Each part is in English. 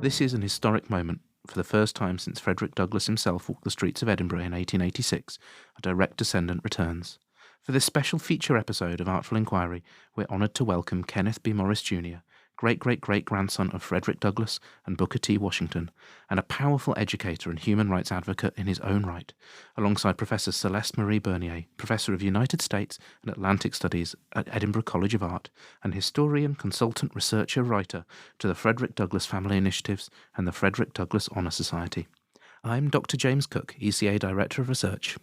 This is an historic moment. For the first time since Frederick Douglass himself walked the streets of Edinburgh in 1886, a direct descendant returns. For this special feature episode of Artful Inquiry, we're honoured to welcome Kenneth B. Morris Jr., great-great-great-grandson of Frederick Douglass and Booker T. Washington, and a powerful educator and human rights advocate in his own right, alongside Professor Celeste-Marie Bernier, Professor of United States and Atlantic Studies at Edinburgh College of Art, and historian, consultant, researcher, writer to the Frederick Douglass Family Initiatives and the Frederick Douglass Honour Society. I'm Dr. James Cook, ECA Director of Research.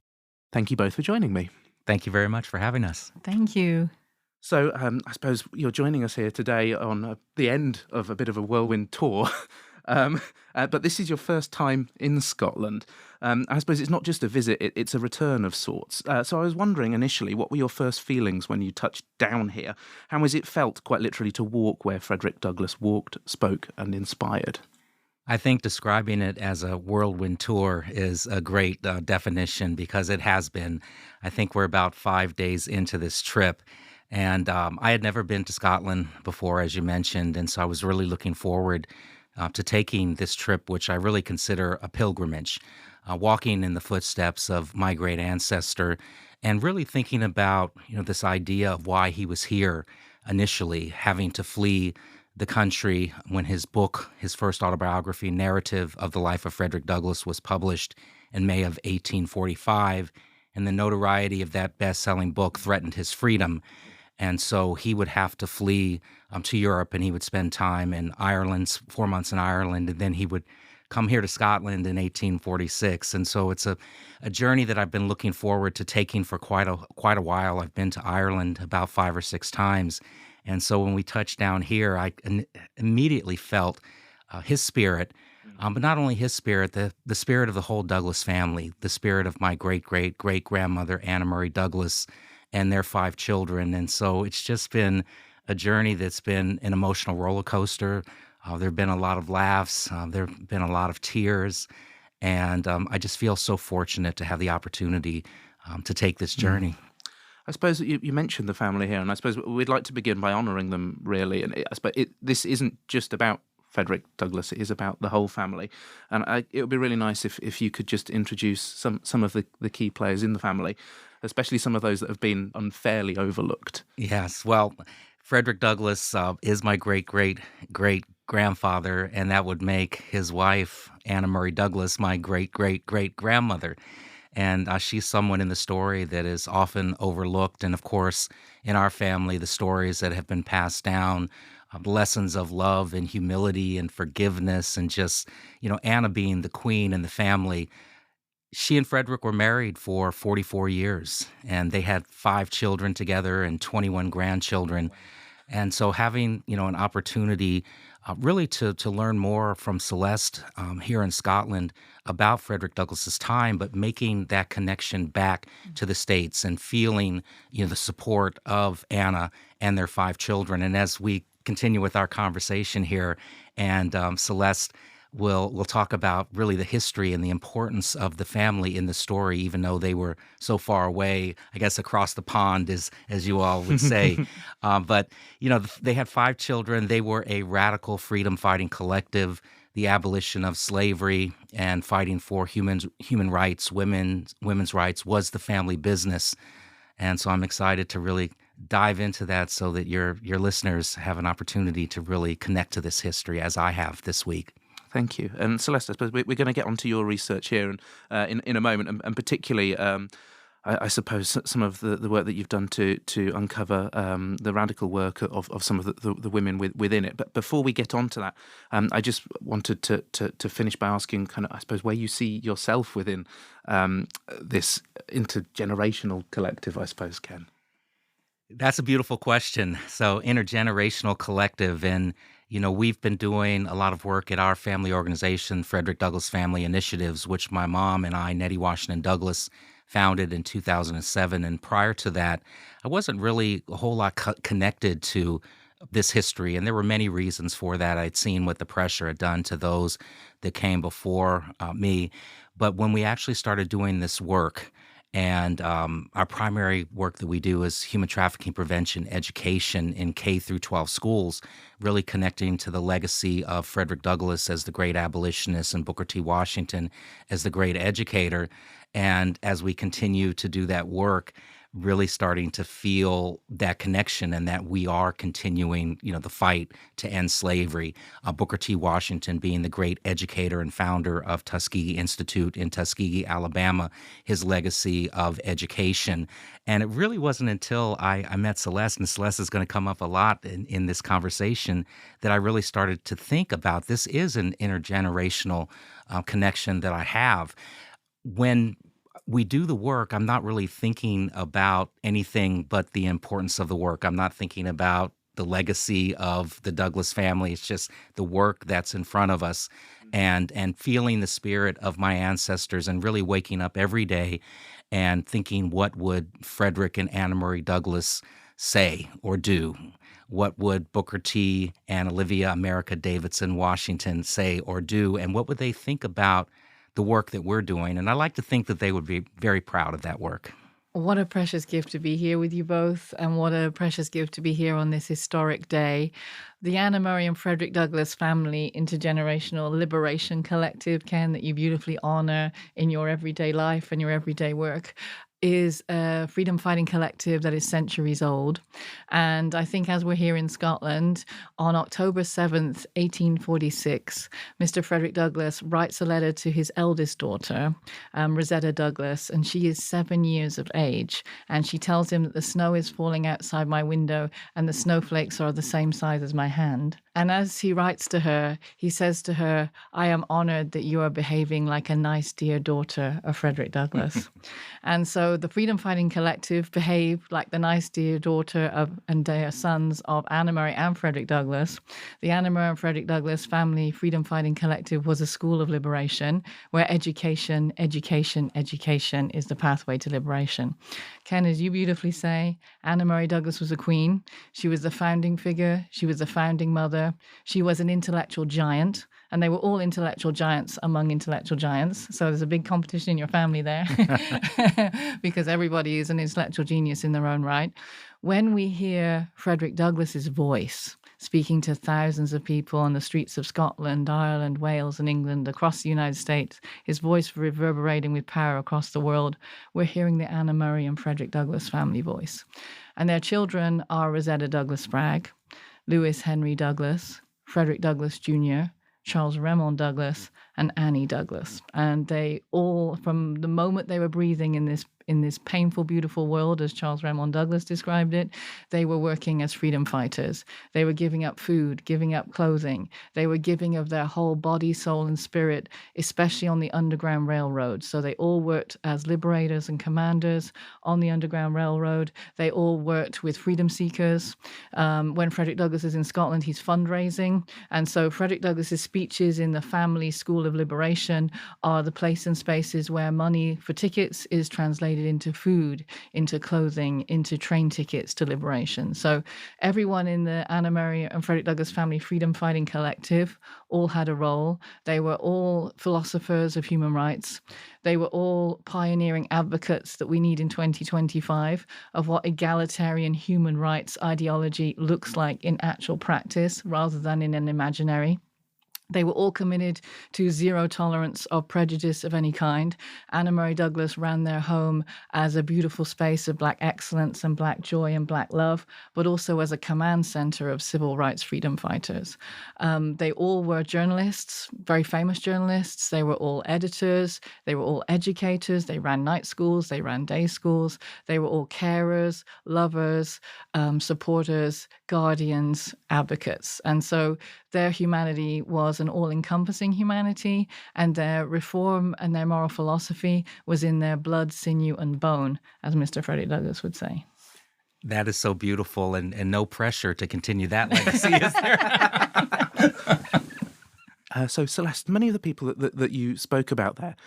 Thank you both for joining me. Thank you very much for having us. Thank you. So I suppose you're joining us here today on the end of a bit of a whirlwind tour, but this is your first time in Scotland. I suppose it's not just a visit, it's a return of sorts. So I was wondering initially, what were your first feelings when you touched down here? How has it felt, quite literally, to walk where Frederick Douglass walked, spoke and inspired? I think describing it as a whirlwind tour is a great definition because it has been. I think we're about 5 days into this trip. And I had never been to Scotland before, as you mentioned, and so I was really looking forward to taking this trip, which I really consider a pilgrimage, walking in the footsteps of my great ancestor, and really thinking about this idea of why he was here initially, having to flee the country when his book, his first autobiography, Narrative of the Life of Frederick Douglass, was published in May of 1845, and the notoriety of that best-selling book threatened his freedom. And so he would have to flee to Europe, and he would spend time in Ireland, 4 months in Ireland, and then he would come here to Scotland in 1846. And so it's a journey that I've been looking forward to taking for quite a while. I've been to Ireland about 5 or 6 times. And so when we touched down here, I immediately felt his spirit, but not only his spirit, the spirit of the whole Douglass family, the spirit of my great-great-great-grandmother, Anna Murray Douglass, and their 5 children. And so it's just been a journey that's been an emotional roller coaster. There have been a lot of laughs. There have been a lot of tears. And I just feel so fortunate to have the opportunity to take this journey. I suppose you mentioned the family here, and I suppose we'd like to begin by honouring them, really. And I suppose this isn't just about Frederick Douglass, it is about the whole family. And it would be really nice if you could just introduce some of the key players in the family, especially some of those that have been unfairly overlooked. Yes, well, Frederick Douglass is my great-great-great-grandfather, and that would make his wife, Anna Murray Douglass, my great-great-great-grandmother. And she's someone in the story that is often overlooked. And of course, in our family, the stories that have been passed down, lessons of love and humility and forgiveness, and just, Anna being the queen in the family. She and Frederick were married for 44 years, and they had 5 children together and 21 grandchildren. And so having, an opportunity really to learn more from Celeste here in Scotland about Frederick Douglass's time, but making that connection back to the States and feeling, the support of Anna and their 5 children. And as we continue with our conversation here, and Celeste we'll talk about really the history and the importance of the family in the story, even though they were so far away, I guess across the pond, as you all would say. But, they had 5 children. They were a radical freedom-fighting collective, the abolition of slavery and fighting for human rights, women's rights was the family business. And so I'm excited to really dive into that so that your listeners have an opportunity to really connect to this history as I have this week. Thank you. And Celeste, I suppose we're going to get onto your research here in a moment, and particularly, I suppose, some of the work that you've done to uncover the radical work of some of the women within it. But before we get on to that, I just wanted to finish by asking, kind of, I suppose, where you see yourself within this intergenerational collective, I suppose, Ken. That's a beautiful question. So intergenerational collective, and we've been doing a lot of work at our family organization, Frederick Douglass Family Initiatives, which my mom and I, Nettie Washington Douglass, founded in 2007. And prior to that, I wasn't really a whole lot connected to this history. And there were many reasons for that. I'd seen what the pressure had done to those that came before me. But when we actually started doing this work And our primary work that we do is human trafficking prevention education in K through 12 schools, really connecting to the legacy of Frederick Douglass as the great abolitionist and Booker T. Washington as the great educator. And as we continue to do that work, really starting to feel that connection and that we are continuing, the fight to end slavery. Booker T. Washington being the great educator and founder of Tuskegee Institute in Tuskegee, Alabama, his legacy of education. And it really wasn't until I met Celeste, and Celeste is going to come up a lot in this conversation, that I really started to think about this is an intergenerational connection that I have. When we do the work, I'm not really thinking about anything but the importance of the work. I'm not thinking about the legacy of the Douglass family. It's just the work that's in front of us, and feeling the spirit of my ancestors, and really waking up every day and thinking, what would Frederick and Anna Murray Douglass say or do? What would Booker T. and Olivia America Davidson Washington say or do? And what would they think about the work that we're doing? And I like to think that they would be very proud of that work. What a precious gift to be here with you both, and what a precious gift to be here on this historic day. The Anna Murray and Frederick Douglass Family Intergenerational Liberation Collective, Ken, that you beautifully honor in your everyday life and your everyday work, is a freedom fighting collective that is centuries old. And I think as we're here in Scotland, on October 7th, 1846, Mr. Frederick Douglass writes a letter to his eldest daughter, Rosetta Douglass, and she is 7 years of age. And she tells him that the snow is falling outside my window and the snowflakes are the same size as my hand. And as he writes to her, he says to her, I am honored that you are behaving like a nice, dear daughter of Frederick Douglass. And so the Freedom Fighting Collective behaved like the nice, dear daughter of and dear sons of Anna Murray and Frederick Douglass. The Anna Murray and Frederick Douglass Family Freedom Fighting Collective was a school of liberation where education, education, education is the pathway to liberation. Ken, as you beautifully say, Anna Murray Douglass was a queen. She was the founding figure. She was the founding mother. She was an intellectual giant, and they were all intellectual giants among intellectual giants. So there's a big competition in your family there because everybody is an intellectual genius in their own right. When we hear Frederick Douglass's voice speaking to thousands of people on the streets of Scotland, Ireland, Wales, and England, across the United States, his voice reverberating with power across the world, we're hearing the Anna Murray and Frederick Douglass family voice. And their children are Rosetta Douglass Spragg, Lewis Henry Douglass, Frederick Douglass Jr., Charles Raymond Douglass, and Annie Douglass. And they all, from the moment they were breathing in this painful, beautiful world, as Charles Raymond Douglass described it, they were working as freedom fighters. They were giving up food, giving up clothing. They were giving of their whole body, soul, and spirit, especially on the Underground Railroad. So they all worked as liberators and commanders on the Underground Railroad. They all worked with freedom seekers. When Frederick Douglass is in Scotland, he's fundraising. And so Frederick Douglass's speeches in the Family School of Liberation are the place and spaces where money for tickets is translated into food, into clothing, into train tickets to liberation. So everyone in the Anna Murray and Frederick Douglass Family Freedom Fighting Collective all had a role. They were all philosophers of human rights. They were all pioneering advocates that we need in 2025 of what egalitarian human rights ideology looks like in actual practice rather than in an imaginary. They were all committed to zero tolerance of prejudice of any kind. Anna Murray Douglass ran their home as a beautiful space of Black excellence and Black joy and Black love, but also as a command center of civil rights freedom fighters. They all were journalists, very famous journalists. They were all editors. They were all educators. They ran night schools. They ran day schools. They were all carers, lovers, supporters, guardians, advocates. And so their humanity was an all-encompassing humanity, and their reform and their moral philosophy was in their blood, sinew, and bone, as Mr. Frederick Douglass would say. That is so beautiful, and no pressure to continue that legacy, is there? So, Celeste, many of the people that you spoke about there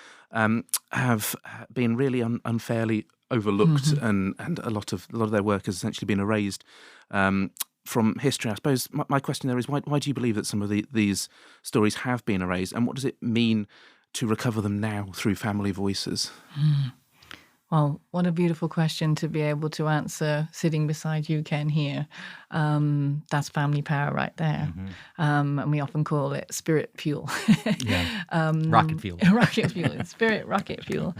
have been really unfairly overlooked, and a lot of their work has essentially been erased from history. I suppose my question there is, why do you believe that some of these stories have been erased, and what does it mean to recover them now through family voices? Well, what a beautiful question to be able to answer sitting beside you, Ken, here. That's family power right there. And we often call it spirit fuel. Yeah. Rocket fuel. Rocket fuel. Spirit rocket fuel.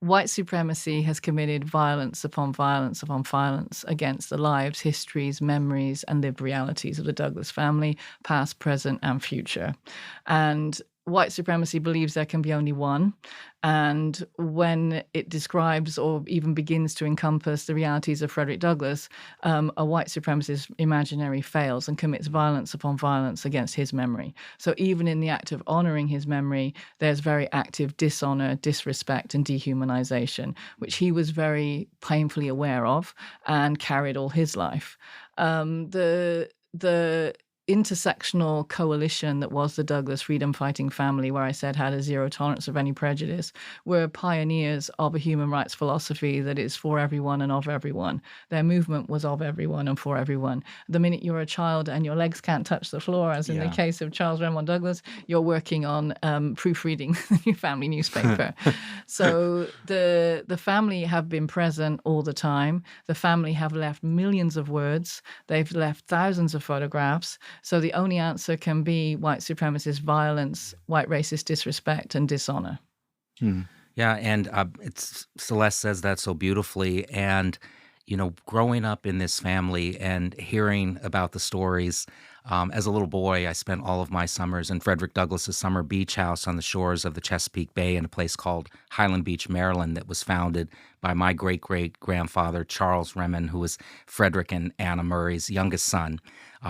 White supremacy has committed violence upon violence upon violence against the lives, histories, memories, and lived realities of the Douglas family, past, present, and future. And white supremacy believes there can be only one. And when it describes or even begins to encompass the realities of Frederick Douglass, a white supremacist imaginary fails and commits violence upon violence against his memory. So even in the act of honoring his memory, there's very active dishonor, disrespect, and dehumanization, which he was very painfully aware of and carried all his life. The intersectional coalition that was the Douglas freedom fighting family, where I said had a zero tolerance of any prejudice, were pioneers of a human rights philosophy that is for everyone and of everyone. Their movement was of everyone and for everyone. The minute you're a child and your legs can't touch the floor, as in the case of Charles Remond Douglas, you're working on proofreading the new family newspaper. So the family have been present all the time. The family have left millions of words. They've left thousands of photographs. So the only answer can be white supremacist violence, white racist disrespect, and dishonor. Yeah, and Celeste says that so beautifully. And, growing up in this family and hearing about the stories, as a little boy, I spent all of my summers in Frederick Douglass's summer beach house on the shores of the Chesapeake Bay in a place called Highland Beach, Maryland, that was founded by my great-great-grandfather, Charles Remond, who was Frederick and Anna Murray's youngest son.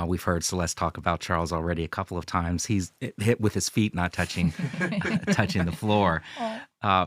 We've heard Celeste talk about Charles already a couple of times. He's hit with his feet not touching the floor.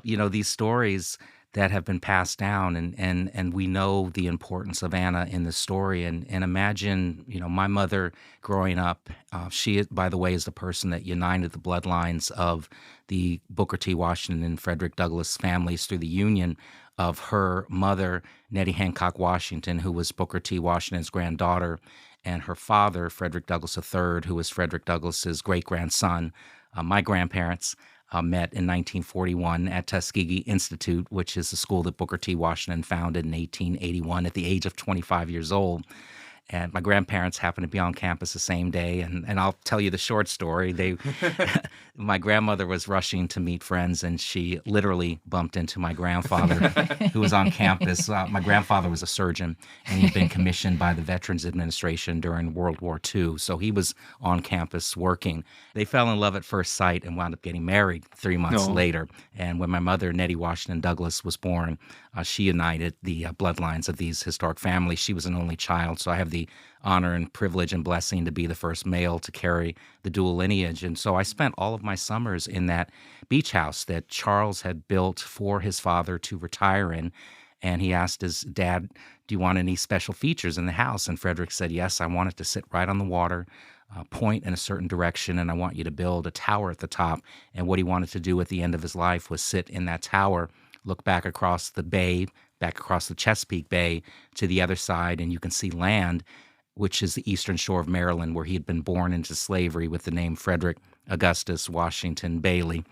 These stories that have been passed down, and we know the importance of Anna in the story. And imagine, my mother growing up, she, by the way, is the person that united the bloodlines of the Booker T. Washington and Frederick Douglass families through the union of her mother, Nettie Hancock Washington, who was Booker T. Washington's granddaughter, and her father, Frederick Douglass III, who was Frederick Douglass's great-grandson. My grandparents met in 1941 at Tuskegee Institute, which is the school that Booker T. Washington founded in 1881 at the age of 25 years old. And my grandparents happened to be on campus the same day, and I'll tell you the short story. My grandmother was rushing to meet friends, and she literally bumped into my grandfather, who was on campus. My grandfather was a surgeon, and he'd been commissioned by the Veterans Administration during World War II, so he was on campus working. They fell in love at first sight and wound up getting married 3 months later. And when my mother, Nettie Washington Douglass, was born, she united the bloodlines of these historic families. She was an only child, so I have the honor and privilege and blessing to be the first male to carry the dual lineage. And so I spent all of my summers in that beach house that Charles had built for his father to retire in. And he asked his dad, "Do you want any special features in the house?" And Frederick said, "Yes, I want it to sit right on the water, point in a certain direction, and I want you to build a tower at the top." And what he wanted to do at the end of his life was sit in that tower, look back across the bay, back across the Chesapeake Bay to the other side, and you can see land, which is the eastern shore of Maryland, where he had been born into slavery with the name Frederick Augustus Washington Bailey.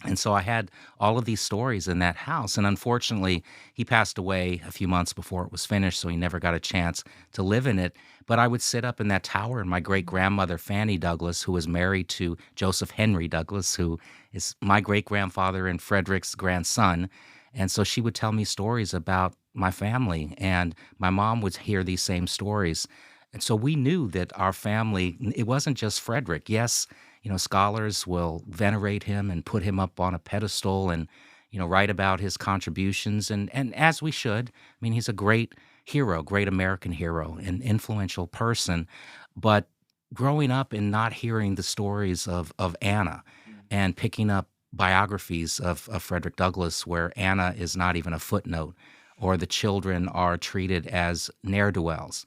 And so I had all of these stories in that house. And unfortunately, he passed away a few months before it was finished, so he never got a chance to live in it. But I would sit up in that tower, and my great-grandmother, Fanny Douglass, who was married to Joseph Henry Douglass, who is my great-grandfather and Frederick's grandson. And so she would tell me stories about my family, and my mom would hear these same stories. And so we knew that our family, it wasn't just Frederick. Yes, scholars will venerate him and put him up on a pedestal and, write about his contributions. And as we should. I mean, he's a great hero, great American hero, an influential person. But growing up and not hearing the stories of Anna and picking up biographies of Frederick Douglass where Anna is not even a footnote, or the children are treated as ne'er-do-wells.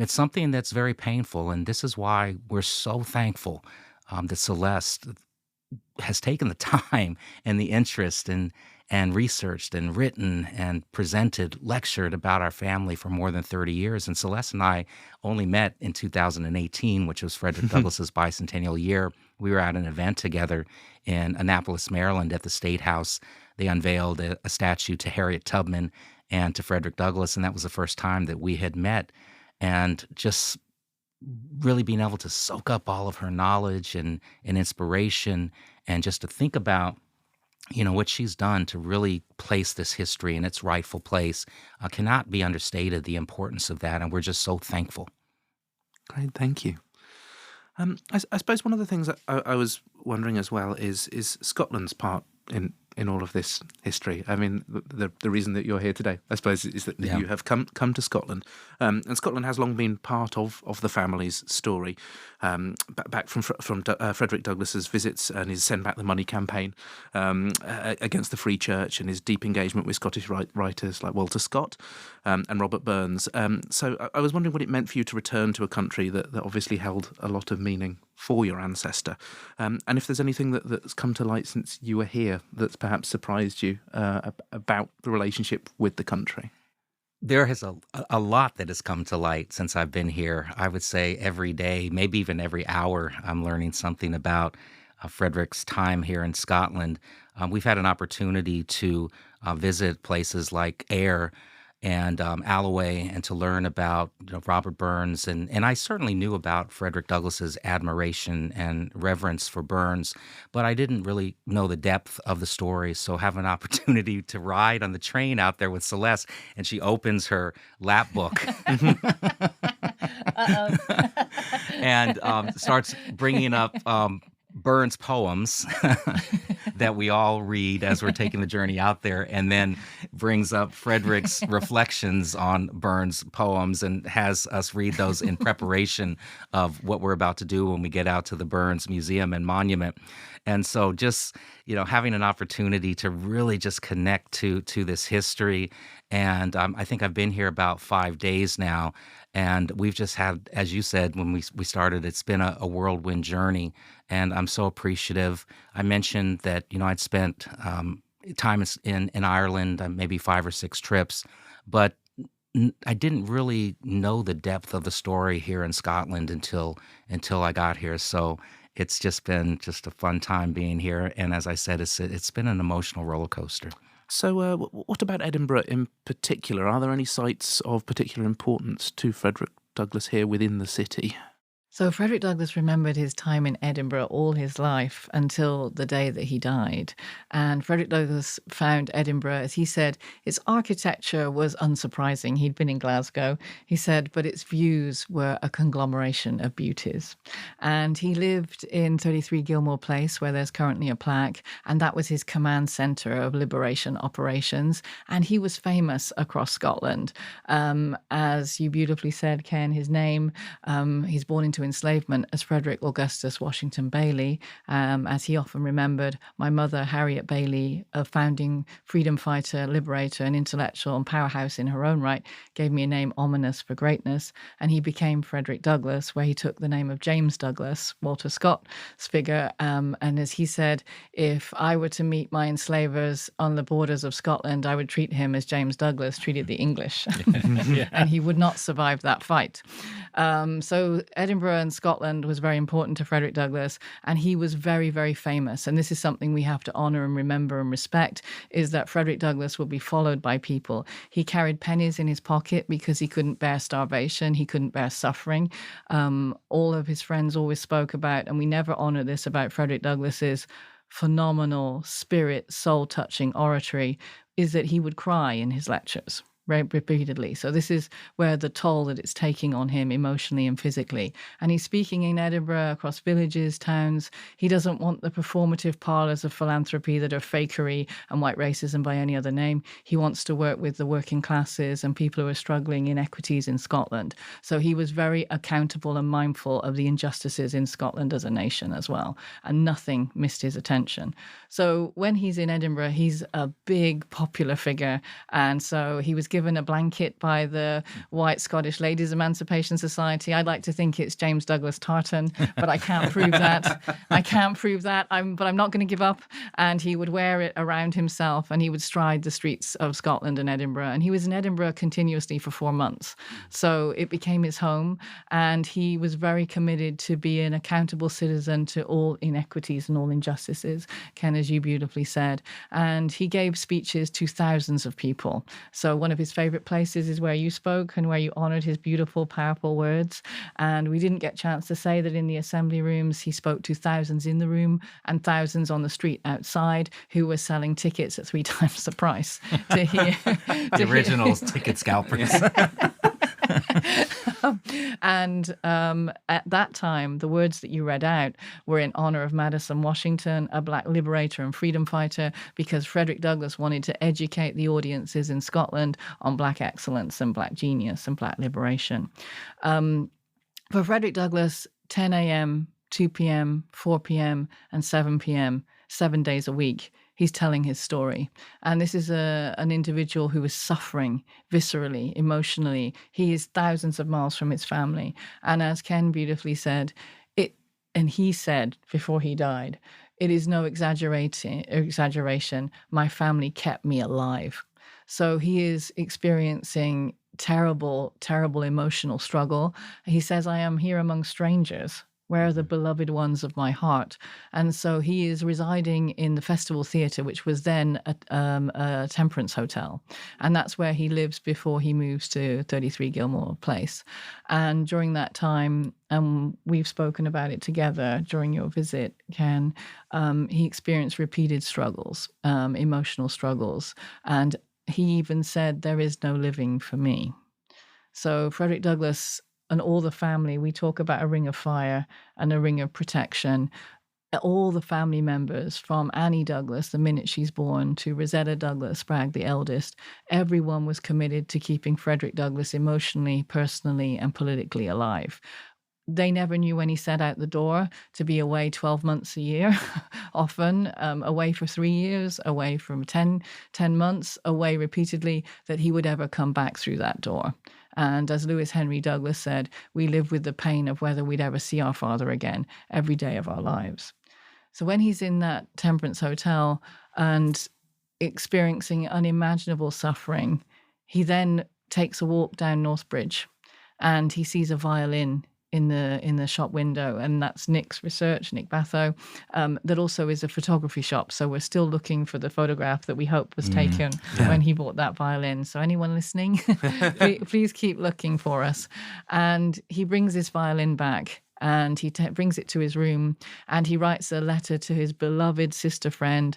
It's something that's very painful, and this is why we're so thankful that Celeste has taken the time and the interest and researched and written and presented, lectured about our family for more than 30 years. And Celeste and I only met in 2018, which was Frederick Douglass's bicentennial year. We were at an event together in Annapolis, Maryland at the State House they unveiled a statue to Harriet Tubman and to Frederick Douglass, and that was the first time that we had met. And just really being able to soak up all of her knowledge and inspiration, and just to think about, what she's done to really place this history in its rightful place, cannot be understated, the importance of that, and we're just so thankful. Great, thank you. I suppose one of the things that I was wondering as well is Scotland's part in all of this history. I mean, the reason that you're here today, I suppose, is that you have come to Scotland, and Scotland has long been part of the family's story. Back from Frederick Douglass's visits and his Send Back the Money campaign against the Free Church, and his deep engagement with Scottish writers like Walter Scott and Robert Burns. So I was wondering what it meant for you to return to a country that obviously held a lot of meaning for your ancestor, and if there's anything that's come to light since you were here that's perhaps surprised you about the relationship with the country. There has a lot that has come to light since I've been here. I would say every day, maybe even every hour, I'm learning something about Frederick's time here in Scotland. We've had an opportunity to visit places like Ayr and Alloway, and to learn about Robert Burns, and I certainly knew about Frederick Douglass's admiration and reverence for Burns, but I didn't really know the depth of the story. So have an opportunity to ride on the train out there with Celeste, and she opens her lap book and starts bringing up Burns poems that we all read as we're taking the journey out there, and then brings up Frederick's reflections on Burns poems and has us read those in preparation of what we're about to do when we get out to the Burns Museum and Monument. And so just, having an opportunity to really just connect to this history. And I think I've been here about 5 days now, and we've just had, as you said, when we started, it's been a whirlwind journey, and I'm so appreciative. I mentioned that, I'd spent time in Ireland, maybe 5 or 6 trips, but I didn't really know the depth of the story here in Scotland until I got here. So it's just been a fun time being here, and as I said, it's been an emotional roller coaster. So what about Edinburgh in particular? Are there any sites of particular importance to Frederick Douglass here within the city? So Frederick Douglass remembered his time in Edinburgh all his life until the day that he died. And Frederick Douglass found Edinburgh, as he said, its architecture was unsurprising. He'd been in Glasgow, he said, but its views were a conglomeration of beauties. And he lived in 33 Gilmore Place, where there's currently a plaque, and that was his command centre of liberation operations. And he was famous across Scotland. As you beautifully said, Ken, his name, he's born into enslavement as Frederick Augustus Washington Bailey. As he often remembered, my mother, Harriet Bailey, a founding freedom fighter, liberator, and intellectual and powerhouse in her own right, gave me a name ominous for greatness. And he became Frederick Douglass, where he took the name of James Douglas, Walter Scott's figure. And as he said, if I were to meet my enslavers on the borders of Scotland, I would treat him as James Douglas treated the English. And he would not survive that fight. So Edinburgh and Scotland was very important to Frederick Douglass, and he was very, very famous. And this is something we have to honour and remember and respect, is that Frederick Douglass will be followed by people. He carried pennies in his pocket because he couldn't bear starvation, he couldn't bear suffering. All of his friends always spoke about, and we never honour this about Frederick Douglass's phenomenal spirit, soul-touching oratory, is that he would cry in his lectures repeatedly. So this is where the toll that it's taking on him emotionally and physically. And he's speaking in Edinburgh, across villages, towns. He doesn't want the performative parlours of philanthropy that are fakery and white racism by any other name. He wants to work with the working classes and people who are struggling inequities in Scotland. So he was very accountable and mindful of the injustices in Scotland as a nation as well. And nothing missed his attention. So when he's in Edinburgh, he's a big popular figure. And so he was given given a blanket by the White Scottish Ladies Emancipation Society. I'd like to think it's James Douglas tartan, but I can't prove that. But I'm not going to give up. And he would wear it around himself, and he would stride the streets of Scotland and Edinburgh. And he was in Edinburgh continuously for 4 months. So it became his home, and he was very committed to be an accountable citizen to all inequities and all injustices, Ken, as you beautifully said. And he gave speeches to thousands of people. So one of his favorite places is where you spoke and where you honored his beautiful, powerful words. And we didn't get a chance to say that in the assembly rooms, he spoke to thousands in the room and thousands on the street outside who were selling tickets at 3 times the price to hear the original ticket scalpers. And at that time, the words that you read out were in honor of Madison Washington, a Black liberator and freedom fighter, because Frederick Douglass wanted to educate the audiences in Scotland on Black excellence and Black genius and Black liberation. For Frederick Douglass, 10 a.m., 2 p.m., 4 p.m., and 7 p.m., 7 days a week, he's telling his story. And this is an individual who is suffering viscerally, emotionally. He is thousands of miles from his family. And as Ken beautifully said, and he said before he died, it is no exaggeration. My family kept me alive. So he is experiencing terrible, terrible emotional struggle. He says, I am here among strangers. Where are the beloved ones of my heart? And so he is residing in the Festival Theatre, which was then a temperance hotel. And that's where he lives before he moves to 33 Gilmore Place. And during that time, we've spoken about it together during your visit, Ken, he experienced repeated struggles, emotional struggles. And he even said, there is no living for me. So Frederick Douglass and all the family, we talk about a ring of fire and a ring of protection. All the family members, from Annie Douglas, the minute she's born, to Rosetta Douglas Spragg, the eldest, everyone was committed to keeping Frederick Douglass emotionally, personally, and politically alive. They never knew when he set out the door to be away 12 months a year, often away for 3 years, away from 10 months, away repeatedly, that he would ever come back through that door. And as Lewis Henry Douglas said, we live with the pain of whether we'd ever see our father again every day of our lives. So when he's in that temperance hotel and experiencing unimaginable suffering, he then takes a walk down North Bridge and he sees a violin in the shop window, and that's Nick's research, Nick Batho, that also is a photography shop. So we're still looking for the photograph that we hope was taken when he bought that violin. So anyone listening, please keep looking for us. And he brings his violin back, and he brings it to his room, and he writes a letter to his beloved sister friend,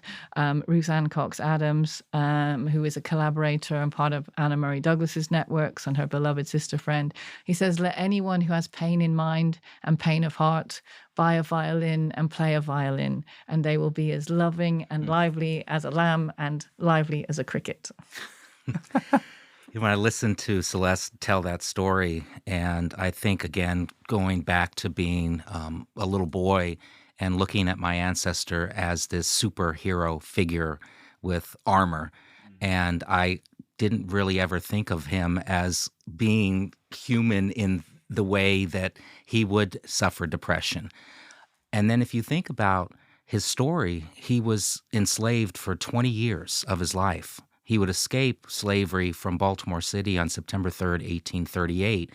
Ruth Ann Cox Adams, who is a collaborator and part of Anna Murray Douglas's networks, and her beloved sister friend. He says, let anyone who has pain in mind and pain of heart buy a violin and play a violin, and they will be as loving and lively as a lamb and lively as a cricket. When I listen to Celeste tell that story, and I think, again, going back to being a little boy and looking at my ancestor as this superhero figure with armor, and I didn't really ever think of him as being human in the way that he would suffer depression. And then if you think about his story, he was enslaved for 20 years of his life. He would escape slavery from Baltimore City on September 3rd, 1838,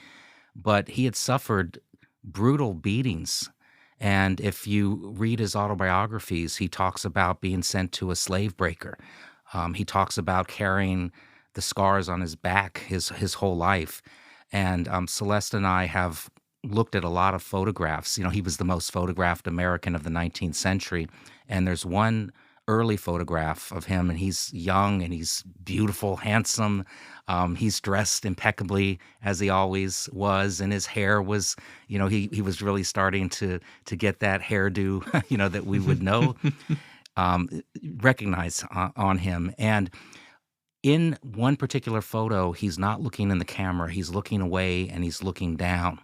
but he had suffered brutal beatings. And if you read his autobiographies, he talks about being sent to a slave breaker. He talks about carrying the scars on his back his whole life. And Celeste and I have looked at a lot of photographs. You know, he was the most photographed American of the 19th century. And there's one early photograph of him, and he's young and he's beautiful, handsome. He's dressed impeccably, as he always was, and his hair was, you know, he was really starting to get that hairdo, you know, that we would know, recognize on him. And in one particular photo, he's not looking in the camera, he's looking away and he's looking down.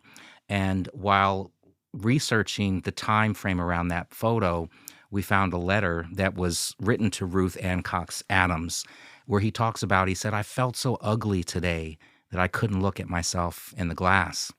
And while researching the time frame around that photo, we found a letter that was written to Ruth Ann Cox Adams, where he talks about, he said, I felt so ugly today that I couldn't look at myself in the glass.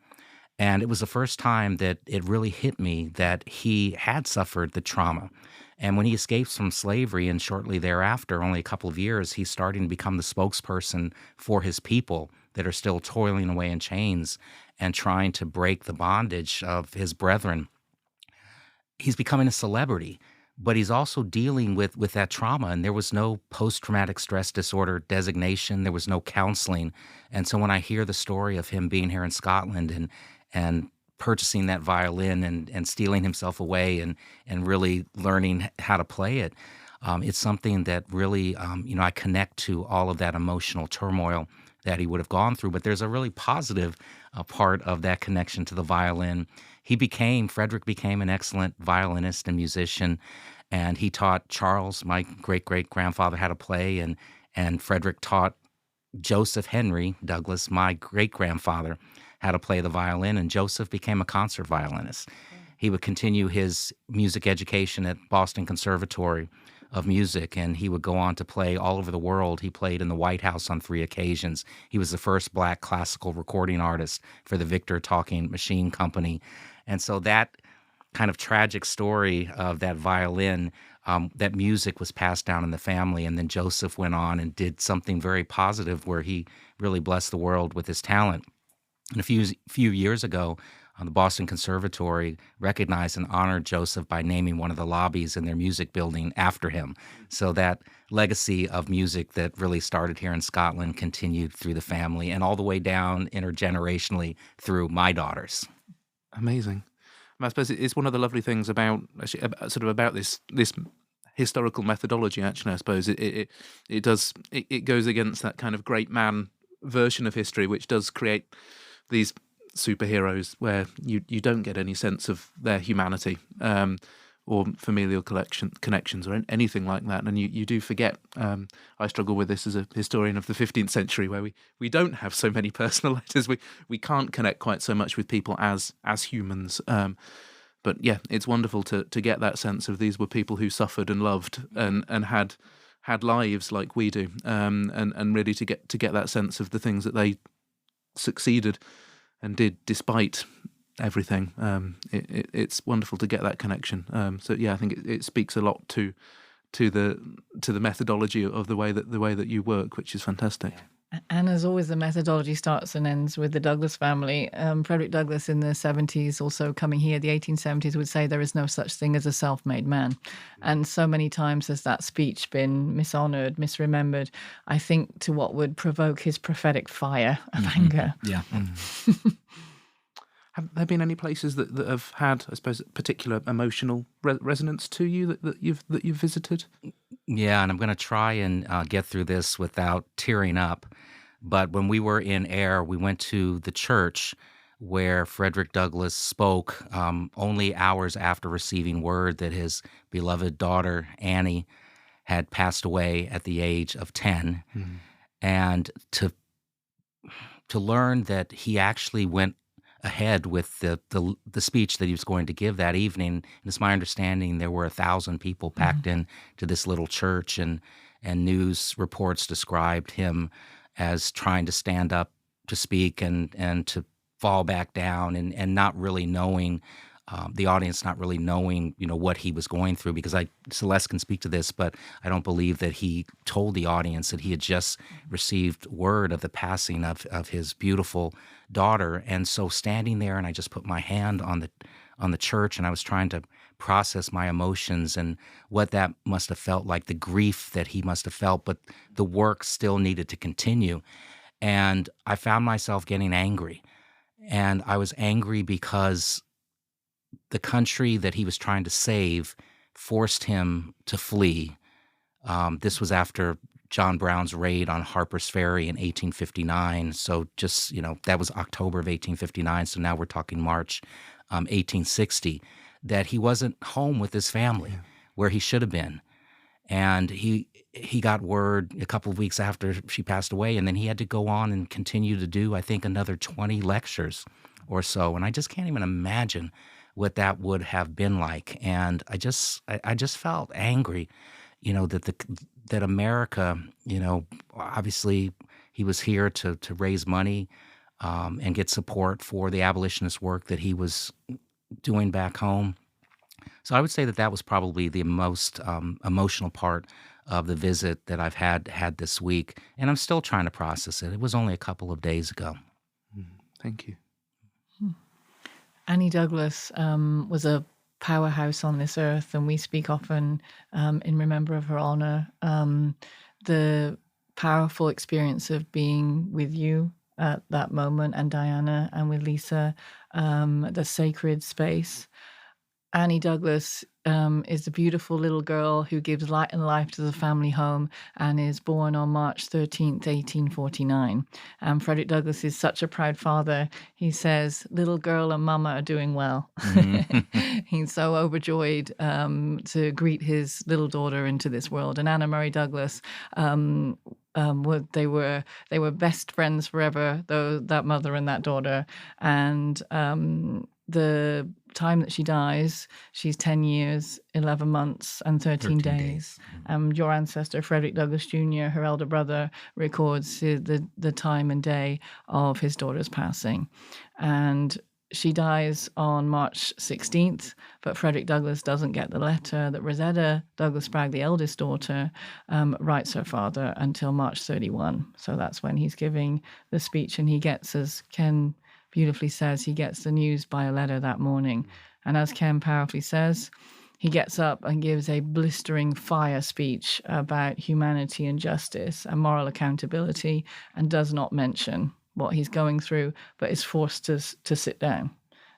And it was the first time that it really hit me that he had suffered the trauma. And when he escapes from slavery, and shortly thereafter, only a couple of years, he's starting to become the spokesperson for his people that are still toiling away in chains and trying to break the bondage of his brethren. He's becoming a celebrity, but he's also dealing with that trauma. And there was no post-traumatic stress disorder designation. There was no counseling. And so when I hear the story of him being here in Scotland and purchasing that violin and stealing himself away and really learning how to play it, it's something that really, I connect to all of that emotional turmoil that he would have gone through. But there's a really positive part of that connection to the violin. Frederick became an excellent violinist and musician, and he taught Charles, my great-great-grandfather, how to play, and Frederick taught Joseph Henry Douglas, my great-grandfather, how to play the violin, and Joseph became a concert violinist. He would continue his music education at Boston Conservatory of Music, and he would go on to play all over the world. He played in the White House on 3 occasions. He was the first Black classical recording artist for the Victor Talking Machine Company. And so that kind of tragic story of that violin, that music was passed down in the family, and then Joseph went on and did something very positive where he really blessed the world with his talent. And a few years ago, the Boston Conservatory recognized and honored Joseph by naming one of the lobbies in their music building after him. So that legacy of music that really started here in Scotland continued through the family and all the way down intergenerationally through my daughters. Amazing. I suppose it's one of the lovely things about this historical methodology. Actually, I suppose it goes against that kind of great man version of history, which does create these superheroes where you don't get any sense of their humanity or familial connections or anything like that, and you do forget. I struggle with this as a historian of the 15th century, where we don't have so many personal letters. We can't connect quite so much with people as humans. But yeah, it's wonderful to get that sense of these were people who suffered and loved and had lives like we do, and really to get that sense of the things that they succeeded and did despite everything. It's wonderful to get that connection. So yeah, I think it speaks a lot to the methodology of the way that you work, which is fantastic. And as always, the methodology starts and ends with the Douglas family. Frederick Douglass in the 70s, also coming here, the 1870s, would say there is no such thing as a self-made man. And so many times has that speech been mishonored, misremembered, I think, to what would provoke his prophetic fire of anger. Yeah. Have there been any places that have had, I suppose, particular emotional resonance to you that you've visited? Yeah, and I'm going to try and get through this without tearing up. But when we were in Ayr, we went to the church where Frederick Douglass spoke only hours after receiving word that his beloved daughter, Annie, had passed away at the age of 10. Mm-hmm. And to learn that he actually went ahead with the speech that he was going to give that evening. And it's my understanding there were 1,000 people packed in to this little church, and news reports described him as trying to stand up to speak and to fall back down and not really knowing, the audience not really knowing, what he was going through, because Celeste can speak to this, but I don't believe that he told the audience that he had just received word of the passing of his beautiful daughter. And so standing there, and I just put my hand on the church, and I was trying to process my emotions and what that must have felt like, the grief that he must have felt, but the work still needed to continue. And I found myself getting angry. And I was angry because the country that he was trying to save forced him to flee. This was after John Brown's raid on Harper's Ferry in 1859. So just, that was October of 1859. So now we're talking March 1860, that he wasn't home with his family where he should have been. And he got word a couple of weeks after she passed away, and then he had to go on and continue to do, I think, another 20 lectures or so. And I just can't even imagine what that would have been like. And I just felt angry. that America, obviously he was here to raise money and get support for the abolitionist work that he was doing back home. So I would say that was probably the most emotional part of the visit that I've had this week, and I'm still trying to process it. It was only a couple of days ago. Thank you. Annie Douglas was a powerhouse on this earth, and we speak often in remember of her honor. The powerful experience of being with you at that moment, and Diana, and with Lisa, the sacred space. Annie Douglas is the beautiful little girl who gives light and life to the family home and is born on March 13th, 1849. Frederick Douglass is such a proud father. He says, little girl and mama are doing well. Mm-hmm. He's so overjoyed to greet his little daughter into this world. And Anna Murray Douglas, they were best friends forever, though, that mother and that daughter. And the time that she dies, she's 10 years, 11 months, and 13 days. Your ancestor, Frederick Douglass Jr., her elder brother, records the time and day of his daughter's passing. And she dies on March 16th, but Frederick Douglass doesn't get the letter that Rosetta Douglass Spragg, the eldest daughter, writes her father until March 31. So that's when he's giving the speech, and he gets, as Ken beautifully says, he gets the news by a letter that morning. And as Ken powerfully says, he gets up and gives a blistering fire speech about humanity and justice and moral accountability, and does not mention what he's going through, but is forced to sit down.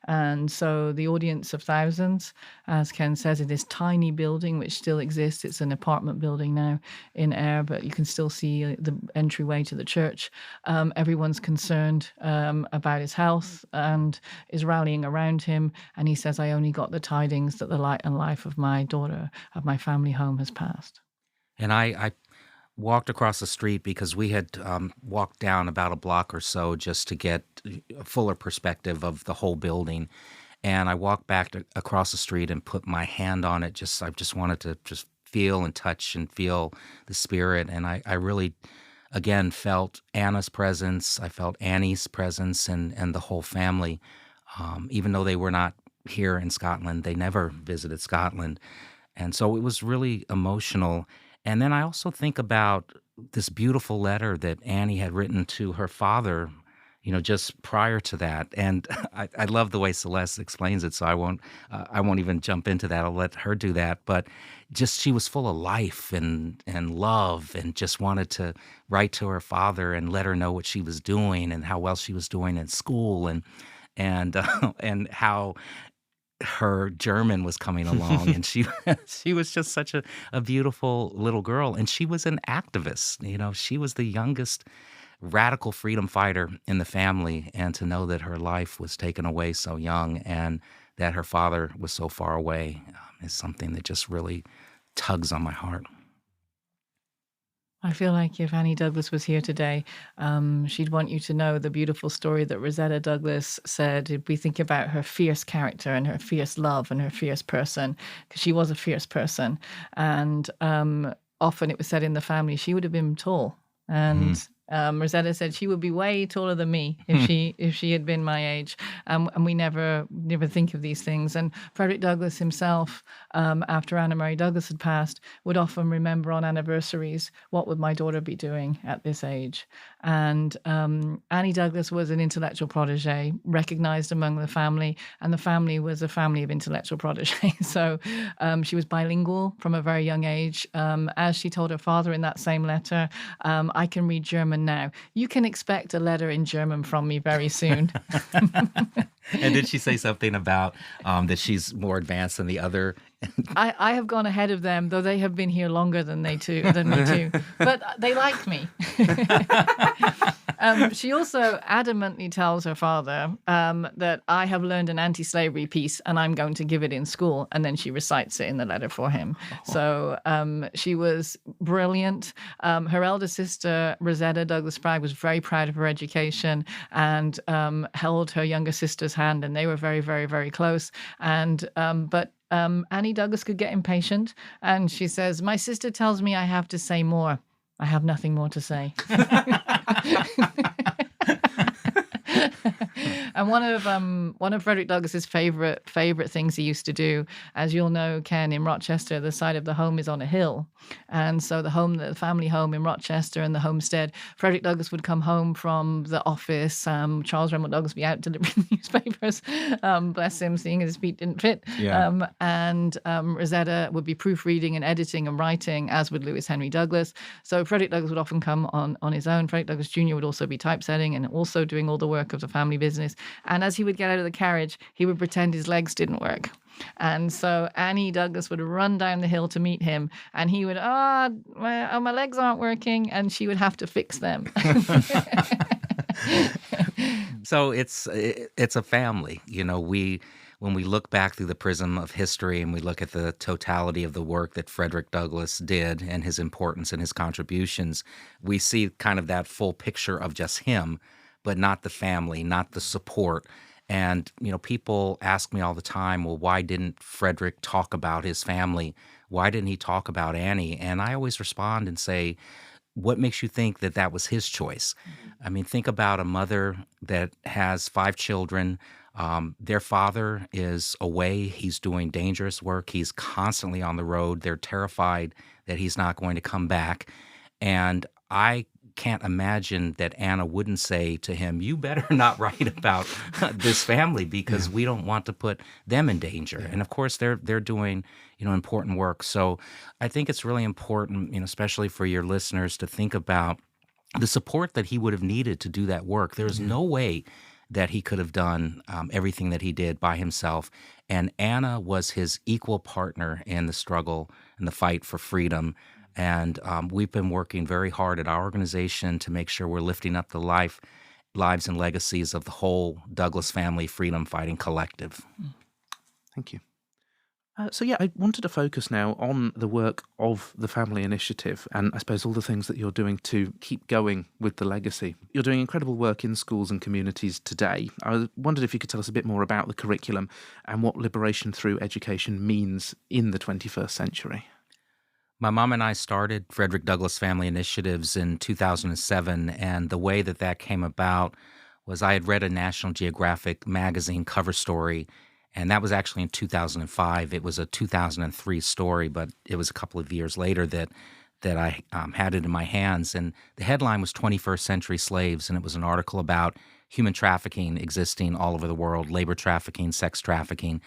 And so the audience of thousands, as Ken says, in this tiny building, which still exists, it's an apartment building now in Ayr, but you can still see the entryway to the church. Everyone's concerned about his health and is rallying around him. And he says, I only got the tidings that the light and life of my daughter, of my family home, has passed. And I walked across the street because we had walked down about a block or so just to get a fuller perspective of the whole building. And I walked back across the street and put my hand on it. I just wanted to just feel and touch and feel the spirit. And I really, again, felt Anna's presence. I felt Annie's presence and the whole family. Even though they were not here in Scotland, they never visited Scotland. And so it was really emotional. And then I also think about this beautiful letter that Annie had written to her father, just prior to that. And I love the way Celeste explains it, so I won't even jump into that. I'll let her do that. But just she was full of life and love, and just wanted to write to her father and let her know what she was doing and how well she was doing in school, and how her German was coming along. And she was just such a beautiful little girl. And she was an activist. She was the youngest radical freedom fighter in the family. And to know that her life was taken away so young and that her father was so far away is something that just really tugs on my heart. I feel like if Annie Douglas was here today, she'd want you to know the beautiful story that Rosetta Douglas said. If we think about her fierce character and her fierce love and her fierce person, because she was a fierce person. And often it was said in the family she would have been tall. And Rosetta said she would be way taller than me if she had been my age, and we never think of these things. And Frederick Douglass himself, after Anna Murray Douglass had passed, would often remember on anniversaries, what would my daughter be doing at this age? And Annie Douglass was an intellectual protege, recognized among the family, and the family was a family of intellectual proteges. So she was bilingual from a very young age. As she told her father in that same letter, I can read German now. You can expect a letter in German from me very soon. And did she say something about that she's more advanced than the other? I have gone ahead of them, though they have been here longer than me too. But they like me. She also adamantly tells her father that I have learned an anti-slavery piece and I'm going to give it in school. And then she recites it in the letter for him. So she was brilliant. Her elder sister, Rosetta Douglass Spragg, was very proud of her education and held her younger sister's hand, and they were very, very, very close. And but Annie Douglas could get impatient, and she says, "My sister tells me I have to say more. I have nothing more to say." And one of Frederick Douglass's favorite things he used to do, as you'll know, Ken, in Rochester, the side of the home is on a hill, and so the family home in Rochester and the homestead, Frederick Douglass would come home from the office. Charles Reynolds Douglas would be out delivering newspapers, bless him, seeing his feet didn't fit. Yeah. And Rosetta would be proofreading and editing and writing, as would Lewis Henry Douglas. So Frederick Douglass would often come on his own. Frederick Douglass Jr. would also be typesetting and also doing all the work of the family business. And as he would get out of the carriage, he would pretend his legs didn't work. And so Annie Douglas would run down the hill to meet him, and he would, my legs aren't working, and she would have to fix them. So it's a family. When we look back through the prism of history and we look at the totality of the work that Frederick Douglass did and his importance and his contributions, we see kind of that full picture of just him, but not the family, not the support. And, people ask me all the time, well, why didn't Frederick talk about his family? Why didn't he talk about Annie? And I always respond and say, what makes you think that that was his choice? I mean, think about a mother that has 5 children. Their father is away. He's doing dangerous work. He's constantly on the road. They're terrified that he's not going to come back. And I can't imagine that Anna wouldn't say to him, "You better not write about this family because we don't want to put them in danger." And of course, they're doing important work. So I think it's really important, especially for your listeners, to think about the support that he would have needed to do that work. There's no way that he could have done everything that he did by himself. And Anna was his equal partner in the struggle and the fight for freedom. And we've been working very hard at our organization to make sure we're lifting up the lives and legacies of the whole Douglas family freedom fighting collective. Thank you. I wanted to focus now on the work of the Family Initiative and I suppose all the things that you're doing to keep going with the legacy. You're doing incredible work in schools and communities today. I wondered if you could tell us a bit more about the curriculum and what liberation through education means in the 21st century. My mom and I started Frederick Douglass Family Initiatives in 2007, and the way that came about was I had read a National Geographic magazine cover story, and that was actually in 2005. It was a 2003 story, but it was a couple of years later that I had it in my hands, and the headline was 21st Century Slaves, and it was an article about human trafficking existing all over the world, labor trafficking, sex trafficking,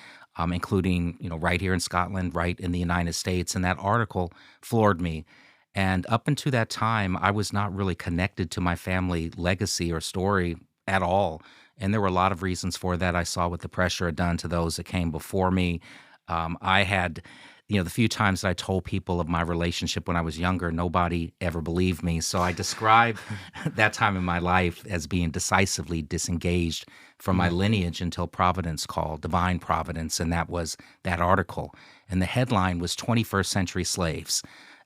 including, right here in Scotland, right in the United States. And that article floored me. And up until that time, I was not really connected to my family legacy or story at all. And there were a lot of reasons for that. I saw what the pressure had done to those that came before me. I had, the few times that I told people of my relationship when I was younger, nobody ever believed me. So I describe that time in my life as being decisively disengaged from my lineage until Providence called, divine providence, and that was that article. And the headline was 21st Century Slaves.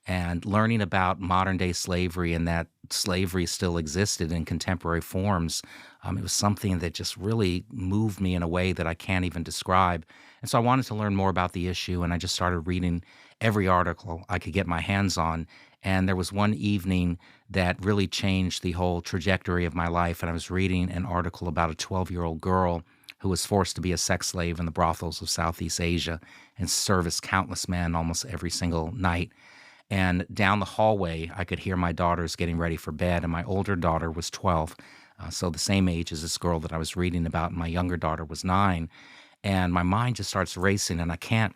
And learning about modern-day slavery and that slavery still existed in contemporary forms, it was something that just really moved me in a way that I can't even describe. And so I wanted to learn more about the issue, and I just started reading every article I could get my hands on. And there was one evening that really changed the whole trajectory of my life, and I was reading an article about a 12-year-old girl who was forced to be a sex slave in the brothels of Southeast Asia and service countless men almost every single night. And down the hallway, I could hear my daughters getting ready for bed, and my older daughter was 12, so the same age as this girl that I was reading about, and my younger daughter was 9. And my mind just starts racing, and I can't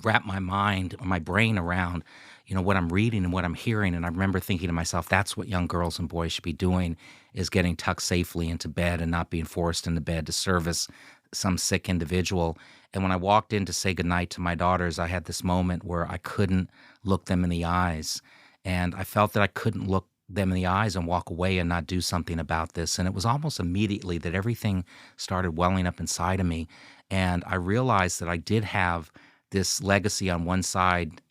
wrap my brain around, what I'm reading and what I'm hearing. And I remember thinking to myself, that's what young girls and boys should be doing, is getting tucked safely into bed and not being forced into bed to service some sick individual. And when I walked in to say goodnight to my daughters, I had this moment where I couldn't look them in the eyes. And I felt that I couldn't look them in the eyes and walk away and not do something about this. And it was almost immediately that everything started welling up inside of me. And I realized that I did have this legacy on one side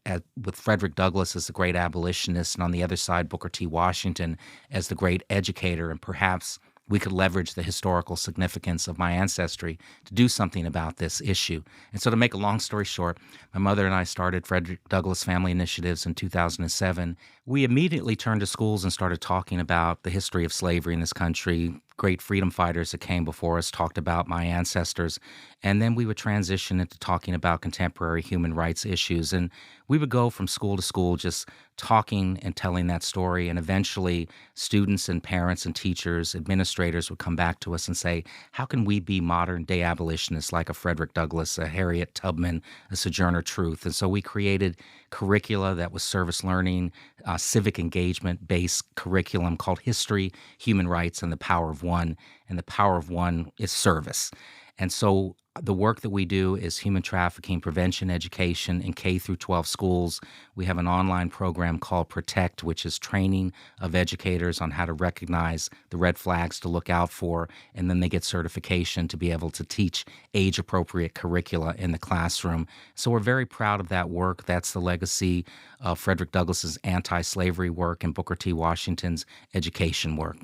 with Frederick Douglass as the great abolitionist, and on the other side, Booker T. Washington as the great educator and perhaps we could leverage the historical significance of my ancestry to do something about this issue. And so to make a long story short, my mother and I started Frederick Douglass Family Initiatives in 2007. We immediately turned to schools and started talking about the history of slavery in this country. Great freedom fighters that came before us talked about my ancestors. And then we would transition into talking about contemporary human rights issues. And we would go from school to school just talking and telling that story. And eventually, students and parents and teachers, administrators would come back to us and say, how can we be modern day abolitionists like a Frederick Douglass, a Harriet Tubman, a Sojourner Truth? And so we created curricula that was service learning, civic engagement based curriculum called History, Human Rights, and the Power of One. And the power of one is service. And so the work that we do is human trafficking prevention education in K through 12 schools. We have an online program called Protect, which is training of educators on how to recognize the red flags to look out for, and then they get certification to be able to teach age-appropriate curricula in the classroom. So we're very proud of that work. That's the legacy of Frederick Douglass's anti-slavery work and Booker T. Washington's education work.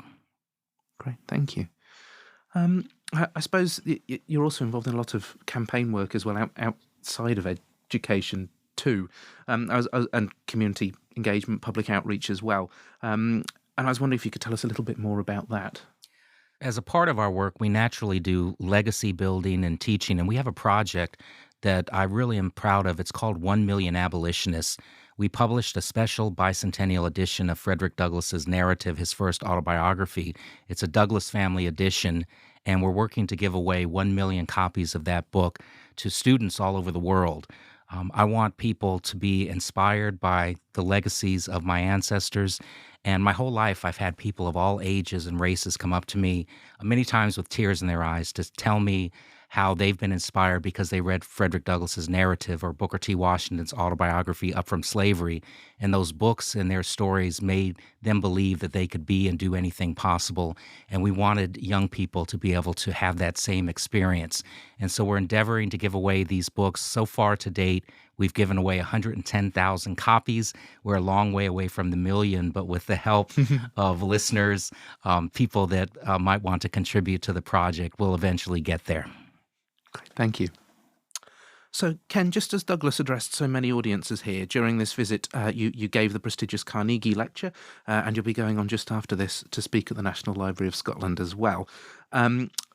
Great, thank you. I suppose you're also involved in a lot of campaign work as well outside of education too, and community engagement, public outreach as well. And I was wondering if you could tell us a little bit more about that. As a part of our work, we naturally do legacy building and teaching, and we have a project that I really am proud of. It's called 1 Million Abolitionists. We published a special bicentennial edition of Frederick Douglass's narrative, his first autobiography. It's a Douglass family edition, and we're working to give away 1 million copies of that book to students all over the world. I want people to be inspired by the legacies of my ancestors. And my whole life, I've had people of all ages and races come up to me, many times with tears in their eyes, to tell me how they've been inspired because they read Frederick Douglass's narrative or Booker T. Washington's autobiography, Up From Slavery. And those books and their stories made them believe that they could be and do anything possible. And we wanted young people to be able to have that same experience. And so we're endeavoring to give away these books. So far to date, we've given away 110,000 copies. We're a long way away from the million, but with the help of listeners, people that might want to contribute to the project, we'll eventually get there. Great, thank you. So, Ken, just as Douglass addressed so many audiences here, during this visit, you gave the prestigious Carnegie Lecture, and you'll be going on just after this to speak at the National Library of Scotland as well.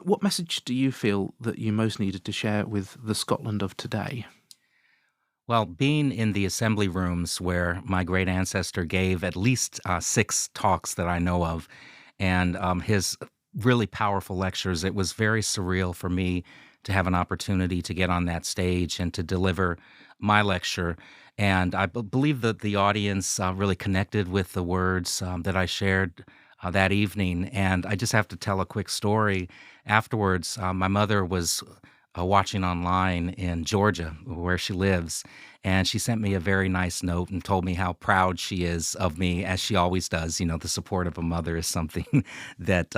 What message do you feel that you most needed to share with the Scotland of today? Well, being in the assembly rooms where my great ancestor gave at least 6 talks that I know of, and his really powerful lectures, it was very surreal for me to have an opportunity to get on that stage and to deliver my lecture. And I believe that the audience really connected with the words that I shared that evening. And I just have to tell a quick story. Afterwards, my mother was watching online in Georgia, where she lives, and she sent me a very nice note and told me how proud she is of me, as she always does. You know, the support of a mother is something that,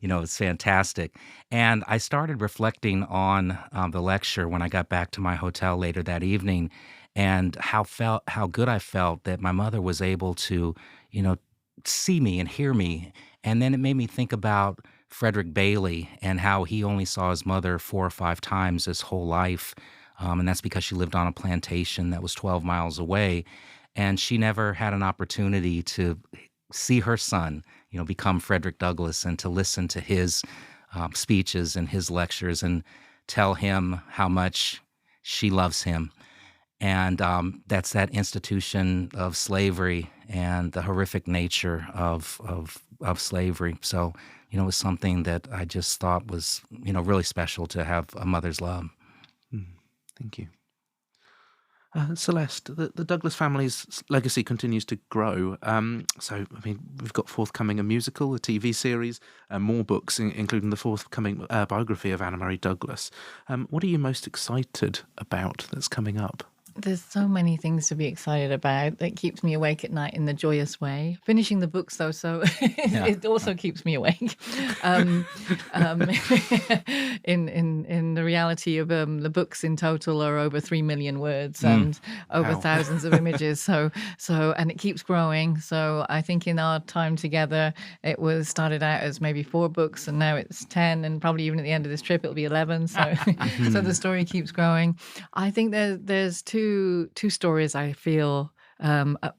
is fantastic. And I started reflecting on the lecture when I got back to my hotel later that evening, and how good I felt that my mother was able to, see me and hear me. And then it made me think about Frederick Bailey and how he only saw his mother 4 or 5 times his whole life. And that's because she lived on a plantation that was 12 miles away. And she never had an opportunity to see her son, become Frederick Douglass, and to listen to his speeches and his lectures and tell him how much she loves him. And that's that institution of slavery and the horrific nature of slavery. So, it was something that I just thought was, really special to have a mother's love. Thank you. Celeste, the Douglass family's legacy continues to grow. We've got forthcoming a musical, a TV series, more books, including the forthcoming biography of Anna Mary Douglass. What are you most excited about that's coming up? There's so many things to be excited about that keeps me awake at night in the joyous way. Finishing the books, though, so Yeah. it also keeps me awake. Um, um, in the reality of the books in total are over 3 million words and over Wow. thousands of images. So and it keeps growing. So I think in our time together, it was started out as maybe 4 books, and now it's 10, and probably even at the end of this trip, it'll be 11. So so the story keeps growing. I think there's two stories I feel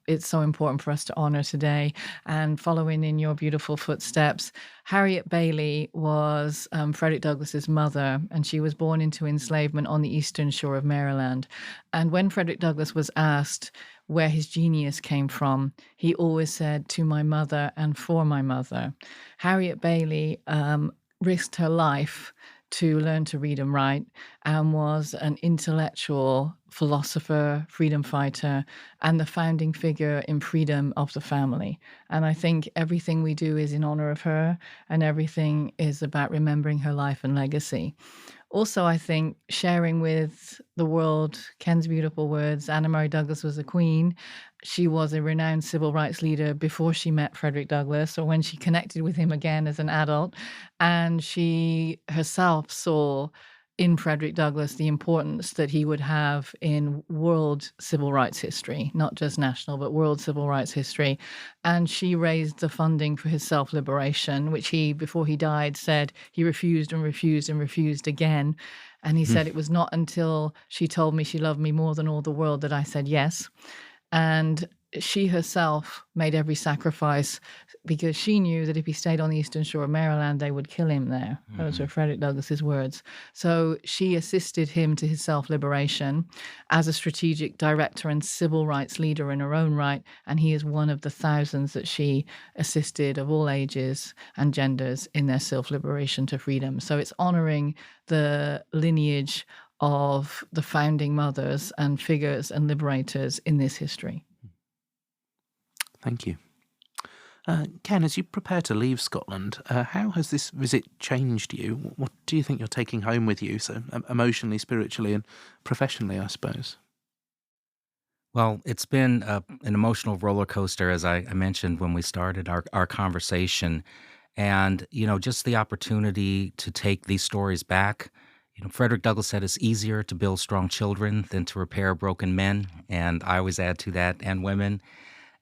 it's so important for us to honor today. And following in your beautiful footsteps, Harriet Bailey was Frederick Douglass's mother, and she was born into enslavement on the eastern shore of Maryland. And when Frederick Douglass was asked where his genius came from, he always said, "To my mother and for my mother." Harriet Bailey risked her life to learn to read and write, and was an intellectual philosopher, freedom fighter, and the founding figure in freedom of the family. And I think everything we do is in honor of her, and everything is about remembering her life and legacy. Also, I think sharing with the world Ken's beautiful words. Anna Murray Douglas was a queen. She was a renowned civil rights leader before she met Frederick Douglass, or when she connected with him again as an adult. And she herself saw in Frederick Douglass the importance that he would have in world civil rights history, not just national, but world civil rights history. And she raised the funding for his self-liberation, which he, before he died, said he refused and refused and refused again. And he said, "It was not until she told me she loved me more than all the world that I said yes." And she herself made every sacrifice because she knew that if he stayed on the eastern shore of Maryland, they would kill him there. Those were Frederick Douglass's words. So she assisted him to his self-liberation as a strategic director and civil rights leader in her own right. And he is one of the thousands that she assisted of all ages and genders in their self-liberation to freedom. So it's honoring the lineage of the founding mothers and figures and liberators in this history. Thank you. Ken, as you prepare to leave Scotland, how has this visit changed you? What do you think you're taking home with you, so emotionally, spiritually, and professionally, I suppose? Well, it's been an emotional roller coaster, as I mentioned when we started our conversation. And, just the opportunity to take these stories back. Frederick Douglass said it's easier to build strong children than to repair broken men. And I always add to that, and women.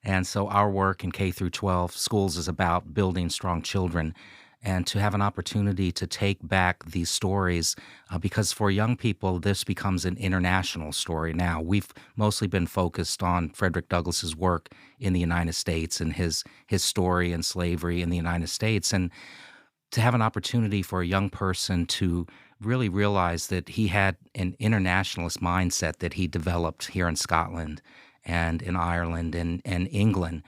And so our work in K through 12 schools is about building strong children, and to have an opportunity to take back these stories, because for young people, this becomes an international story now. We've mostly been focused on Frederick Douglass's work in the United States and his story and slavery in the United States. And to have an opportunity for a young person to really realize that he had an internationalist mindset that he developed here in Scotland and in Ireland and England.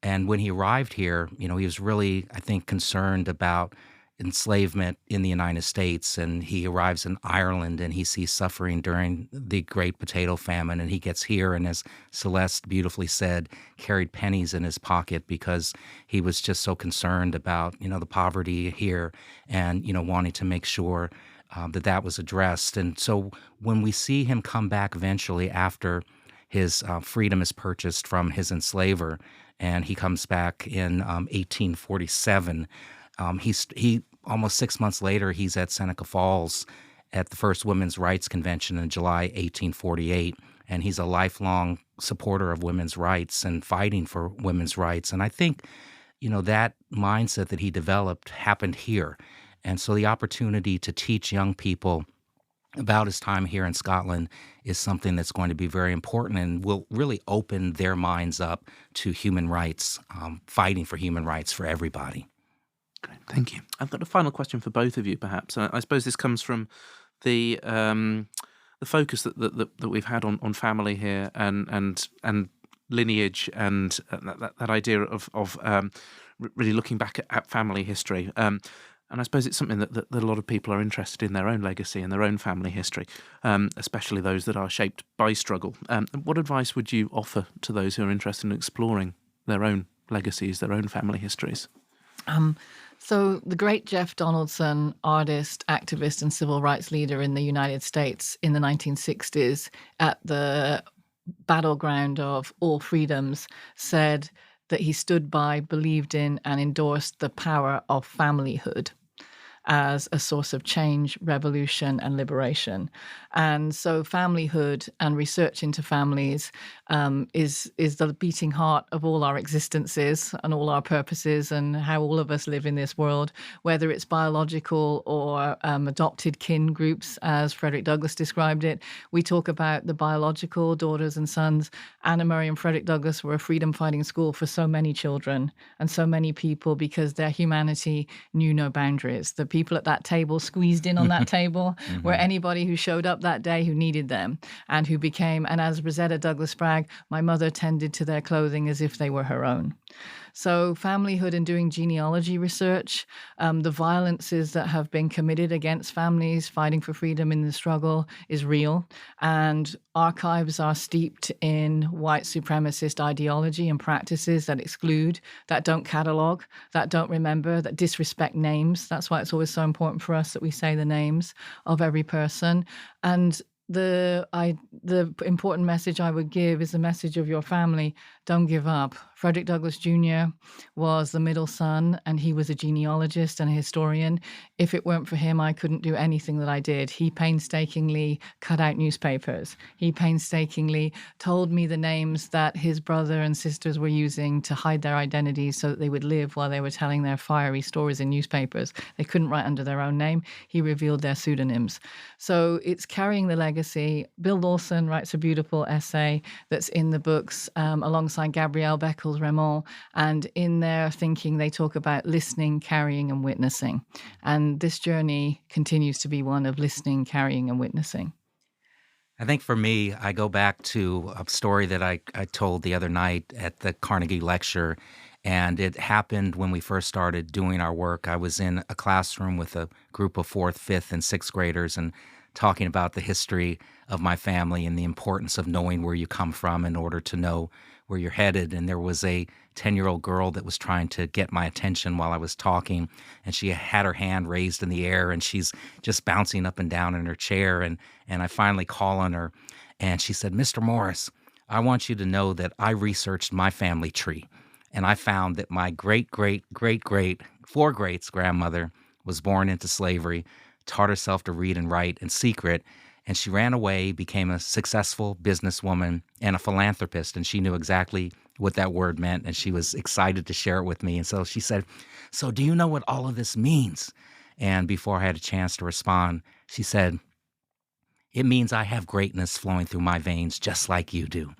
And when he arrived here, he was really, I think, concerned about enslavement in the United States. And he arrives in Ireland and he sees suffering during the Great Potato Famine. And he gets here and, as Celeste beautifully said, carried pennies in his pocket because he was just so concerned about, the poverty here and, wanting to make sure that was addressed. And so when we see him come back eventually after his freedom is purchased from his enslaver, and he comes back in 1847. He almost 6 months later, he's at Seneca Falls at the first Women's Rights Convention in July 1848, and he's a lifelong supporter of women's rights and fighting for women's rights. And I think, that mindset that he developed happened here. And so the opportunity to teach young people about his time here in Scotland is something that's going to be very important and will really open their minds up to human rights, fighting for human rights for everybody. Great, thank you. I've got a final question for both of you, perhaps. I suppose this comes from the focus that we've had on family here and lineage and that idea of really looking back at family history. And I suppose it's something that a lot of people are interested in, their own legacy and their own family history, especially those that are shaped by struggle. What advice would you offer to those who are interested in exploring their own legacies, their own family histories? So the great Jeff Donaldson, artist, activist, and civil rights leader in the United States in the 1960s, at the battleground of all freedoms, said that he stood by, believed in, and endorsed the power of familyhood as a source of change, revolution, and liberation. And so familyhood and research into families is the beating heart of all our existences and all our purposes and how all of us live in this world, whether it's biological or adopted kin groups, as Frederick Douglass described it. We talk about the biological daughters and sons. Anna Murray and Frederick Douglass were a freedom-fighting school for so many children and so many people because their humanity knew no boundaries. The people at that table squeezed in on that table were anybody who showed up that day who needed them and who became, and as Rosetta Douglas bragged, my mother tended to their clothing as if they were her own. So familyhood and doing genealogy research, the violences that have been committed against families fighting for freedom in the struggle is real. And archives are steeped in white supremacist ideology and practices that exclude, that don't catalogue, that don't remember, that disrespect names. That's why it's always so important for us that we say the names of every person. And the important message I would give is the message of your family. Don't give up. Frederick Douglass Jr. was the middle son, and he was a genealogist and a historian. If it weren't for him, I couldn't do anything that I did. He painstakingly cut out newspapers. He painstakingly told me the names that his brother and sisters were using to hide their identities so that they would live while they were telling their fiery stories in newspapers. They couldn't write under their own name. He revealed their pseudonyms. So it's carrying the legacy. Bill Lawson writes a beautiful essay that's in the books alongside Gabrielle Beckles-Raymond, and in their thinking they talk about listening, carrying, and witnessing. And this journey continues to be one of listening, carrying, and witnessing. I think for me, I go back to a story that I told the other night at the Carnegie lecture, and it happened when we first started doing our work. I was in a classroom with a group of 4th, 5th, and 6th graders and talking about the history of my family and the importance of knowing where you come from in order to know where you're headed. And there was a 10-year-old girl that was trying to get my attention while I was talking, and she had her hand raised in the air, and she's just bouncing up and down in her chair. And I finally call on her, and she said, "Mr. Morris, I want you to know that I researched my family tree, and I found that my great-great-great-great, 4 greats grandmother was born into slavery, taught herself to read and write in secret, and she ran away, became a successful businesswoman and a philanthropist, and she knew exactly what that word meant, and she was excited to share it with me. And so she said, so do you know what all of this means? And before I had a chance to respond, she said, it means I have greatness flowing through my veins just like you do.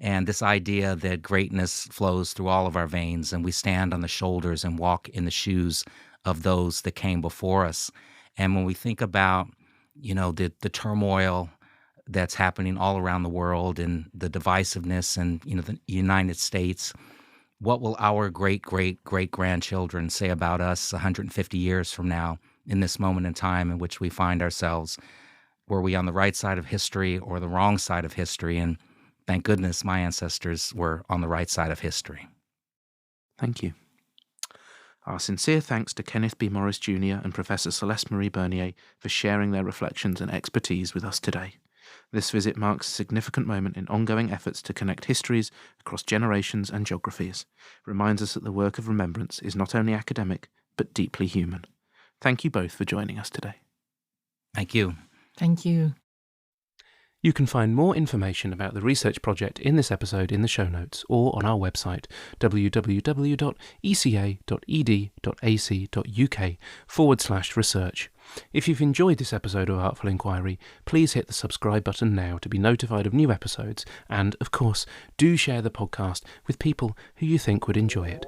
And this idea that greatness flows through all of our veins, and we stand on the shoulders and walk in the shoes of those that came before us. And when we think about the turmoil that's happening all around the world and the divisiveness and, the United States, what will our great-great-great-grandchildren say about us 150 years from now in this moment in time in which we find ourselves? Were we on the right side of history or the wrong side of history? And thank goodness my ancestors were on the right side of history. Thank you. Our sincere thanks to Kenneth B. Morris Jr. and Professor Celeste-Marie Bernier for sharing their reflections and expertise with us today. This visit marks a significant moment in ongoing efforts to connect histories across generations and geographies. It reminds us that the work of remembrance is not only academic, but deeply human. Thank you both for joining us today. Thank you. Thank you. You can find more information about the research project in this episode in the show notes or on our website www.eca.ed.ac.uk/research. If you've enjoyed this episode of Artful Inquiry, please hit the subscribe button now to be notified of new episodes, and, of course, do share the podcast with people who you think would enjoy it.